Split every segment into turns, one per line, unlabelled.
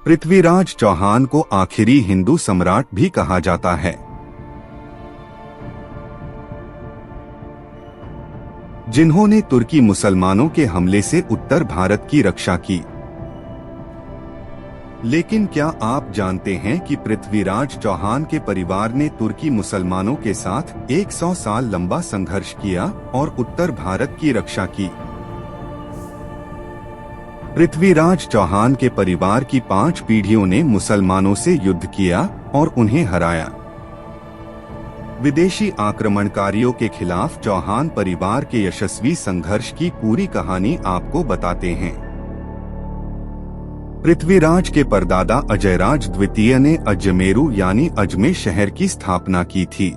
पृथ्वीराज चौहान को आखिरी हिंदू सम्राट भी कहा जाता है, जिन्होंने तुर्की मुसलमानों के हमले से उत्तर भारत की रक्षा की। लेकिन क्या आप जानते हैं कि पृथ्वीराज चौहान के परिवार ने तुर्की मुसलमानों के साथ 100 साल लंबा संघर्ष किया और उत्तर भारत की रक्षा की। पृथ्वीराज चौहान के परिवार की 5 पीढ़ियों ने मुसलमानों से युद्ध किया और उन्हें हराया। विदेशी आक्रमणकारियों के खिलाफ चौहान परिवार के यशस्वी संघर्ष की पूरी कहानी आपको बताते हैं। पृथ्वीराज के परदादा अजयराज द्वितीय ने अजमेरू यानी अजमेर शहर की स्थापना की थी।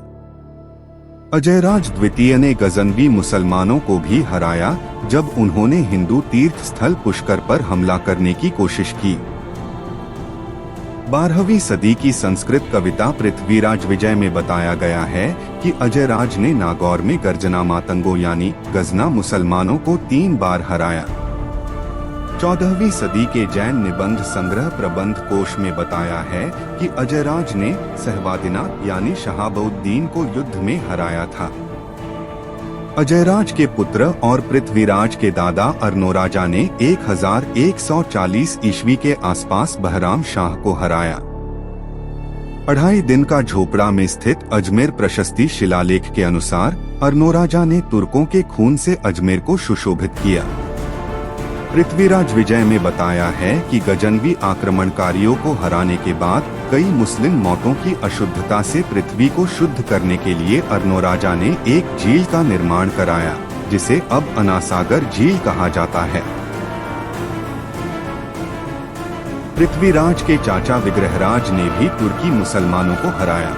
अजयराज द्वितीय ने गजनवी मुसलमानों को भी हराया जब उन्होंने हिंदू तीर्थ स्थल पुष्कर पर हमला करने की कोशिश की। 12वीं सदी की संस्कृत कविता पृथ्वीराज विजय में बताया गया है कि अजयराज ने नागौर में गर्जना मातंगों यानी गजना मुसलमानों को 3 बार हराया। 14वीं सदी के जैन निबंध संग्रह प्रबंध कोश में बताया है कि अजयराज ने सहवादिना यानी शहाबुद्दीन को युद्ध में हराया था। अजयराज के पुत्र और पृथ्वीराज के दादा अर्नोराजा ने 1140 ईस्वी के आसपास बहराम शाह को हराया। 2.5 दिन का झोपड़ा में स्थित अजमेर प्रशस्ति शिलालेख के अनुसार अर्नोराजा ने तुर्कों के खून से अजमेर को सुशोभित किया। पृथ्वीराज विजय में बताया है कि गजनवी आक्रमणकारियों को हराने के बाद कई मुस्लिम मौतों की अशुद्धता से पृथ्वी को शुद्ध करने के लिए अर्नोराजा ने एक झील का निर्माण कराया, जिसे अब अनासागर झील कहा जाता है। पृथ्वीराज के चाचा विग्रहराज ने भी तुर्की मुसलमानों को हराया।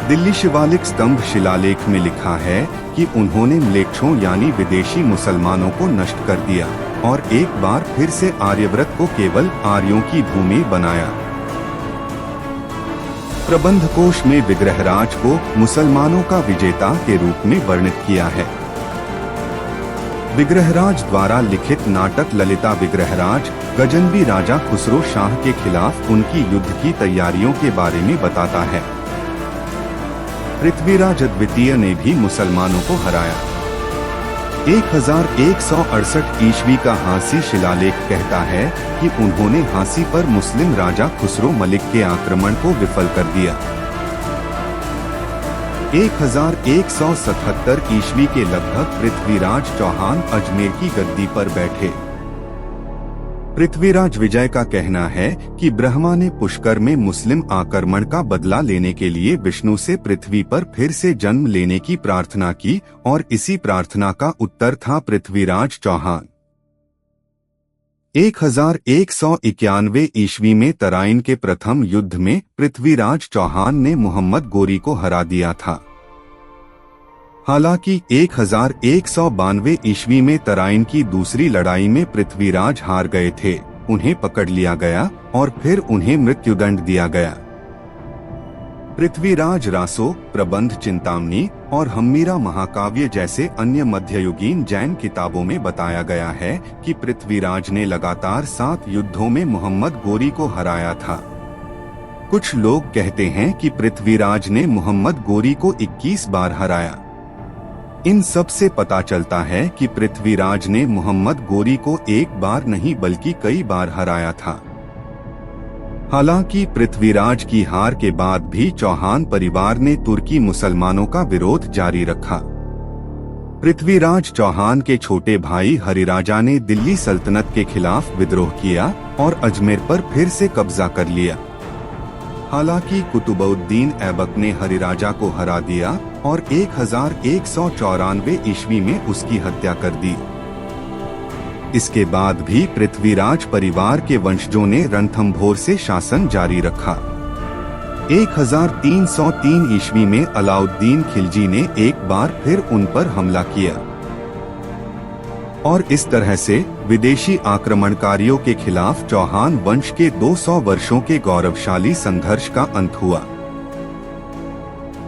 दिल्ली शिवालिक स्तंभ शिलालेख में लिखा है कि उन्होंने म्लेच्छों यानी विदेशी मुसलमानों को नष्ट कर दिया और एक बार फिर से आर्यव्रत को केवल आर्यों की भूमि बनाया। प्रबंध कोश में विग्रहराज को मुसलमानों का विजेता के रूप में वर्णित किया है। विग्रहराज द्वारा लिखित नाटक ललिता विग्रहराज गजनवी राजा खुसरो शाह के खिलाफ उनकी युद्ध की तैयारियों के बारे में बताता है। पृथ्वीराज द्वितीय ने भी मुसलमानों को हराया। 1168 ईस्वी का हांसी शिलालेख कहता है कि उन्होंने हांसी पर मुस्लिम राजा खुसरो मलिक के आक्रमण को विफल कर दिया। 1177 ईस्वी के लगभग पृथ्वीराज चौहान अजमेर की गद्दी पर बैठे। पृथ्वीराज विजय का कहना है कि ब्रह्मा ने पुष्कर में मुस्लिम आक्रमण का बदला लेने के लिए विष्णु से पृथ्वी पर फिर से जन्म लेने की प्रार्थना की और इसी प्रार्थना का उत्तर था पृथ्वीराज चौहान। 1191 ईस्वी में तराइन के प्रथम युद्ध में पृथ्वीराज चौहान ने मोहम्मद गोरी को हरा दिया था। हालांकि 1192 ईस्वी में तराइन की दूसरी लड़ाई में पृथ्वीराज हार गए थे, उन्हें पकड़ लिया गया और फिर उन्हें मृत्युदंड दिया गया। पृथ्वीराज रासो, प्रबंध चिंतामणी और हम्मीरा महाकाव्य जैसे अन्य मध्ययुगीन जैन किताबों में बताया गया है कि पृथ्वीराज ने लगातार 7 युद्धों में मोहम्मद गोरी को हराया था। कुछ लोग कहते हैं कि पृथ्वीराज ने मोहम्मद गोरी को 21 बार हराया। इन सब से पता चलता है कि पृथ्वीराज ने मोहम्मद गोरी को एक बार नहीं बल्कि कई बार हराया था। हालांकि पृथ्वीराज की हार के बाद भी चौहान परिवार ने तुर्की मुसलमानों का विरोध जारी रखा। पृथ्वीराज चौहान के छोटे भाई हरिराजा ने दिल्ली सल्तनत के खिलाफ विद्रोह किया और अजमेर पर फिर से कब्जा कर लिया। हालांकि कुतुबुद्दीन ऐबक ने हरिराजा को हरा दिया और 1194 ईस्वी में उसकी हत्या कर दी। इसके बाद भी पृथ्वीराज परिवार के वंशजों ने रणथंभोर से शासन जारी रखा। 1303 ईस्वी में अलाउद्दीन खिलजी ने एक बार फिर उन पर हमला किया और इस तरह से विदेशी आक्रमणकारियों के खिलाफ चौहान वंश के 200 वर्षों के गौरवशाली संघर्ष का अंत हुआ।